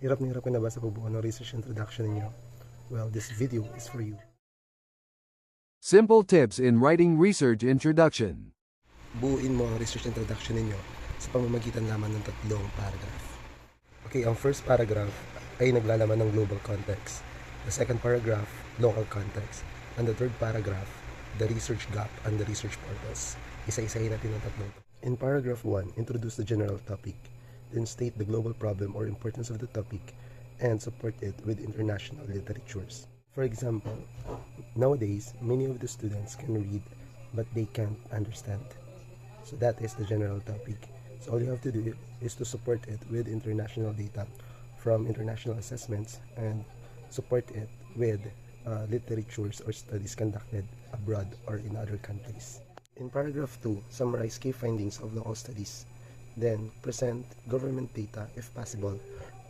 Hirap na hirap ka na ba sa pagbuo ng research introduction ninyo? Well, this video is for you. Simple tips in writing research introduction. Buuin mo ang research introduction ninyo sa pamamagitan lamang ng 3 paragraph. Okay, ang first paragraph ay naglalaman ng global context. The second paragraph, local context. And the third paragraph, the research gap and the research purpose. Isa-isahin natin ang 3 to. In paragraph 1, introduce the general topic. Then state the global problem or importance of the topic and support it with international literatures. For example, nowadays, many of the students can read but they can't understand. So that is the general topic. So all you have to do is to support it with international data from international assessments and support it with literatures or studies conducted abroad or in other countries. In paragraph 2, summarize key findings of local studies. Then, present government data if possible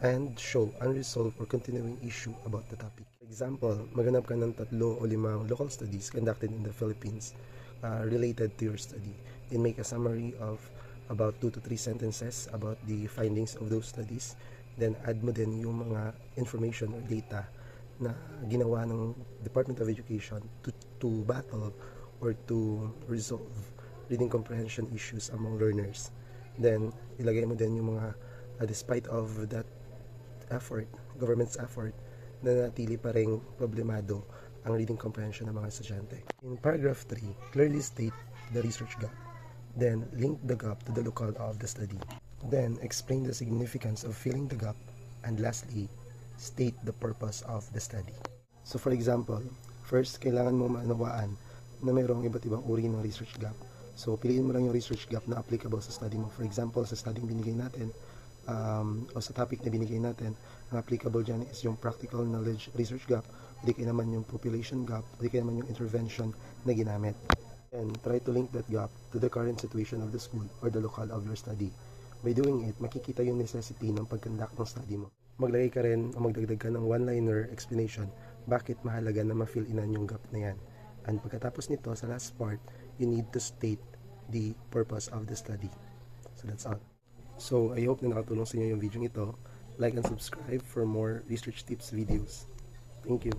and show unresolved or continuing issue about the topic. For example, maghanap ka ng 3 o 5 local studies conducted in the Philippines related to your study. Then make a summary of about 2 to 3 sentences about the findings of those studies. Then add mo din yung mga information or data na ginawa ng Department of Education to battle or to resolve reading comprehension issues among learners. Then, ilagay mo din yung mga, despite of that effort, government's effort, na natili pa rin problemado ang reading comprehension ng mga estudyante. In paragraph 3, clearly state the research gap. Then, link the gap to the locale of the study. Then, explain the significance of filling the gap. And lastly, state the purpose of the study. So, for example, first, kailangan mo maunawaan na mayroong iba't ibang uri ng research gap. So, piliin mo lang yung research gap na applicable sa study mo. For example, sa study binigay natin, o sa topic na binigay natin, ang applicable dyan is yung practical knowledge research gap, o di kaya naman yung population gap, o di kaya naman yung intervention na ginamit. And try to link that gap to the current situation of the school or the locale of your study. By doing it, makikita yung necessity ng pag-conduct ng study mo. Maglagay ka rin o magdagdag ka ng one-liner explanation bakit mahalaga na ma-fill inan yung gap na yan. And pagkatapos nito, sa last part, you need to state the purpose of the study. So that's all. So I hope na nakatulong sa inyo yung video ito. Like and subscribe for more research tips videos. Thank you.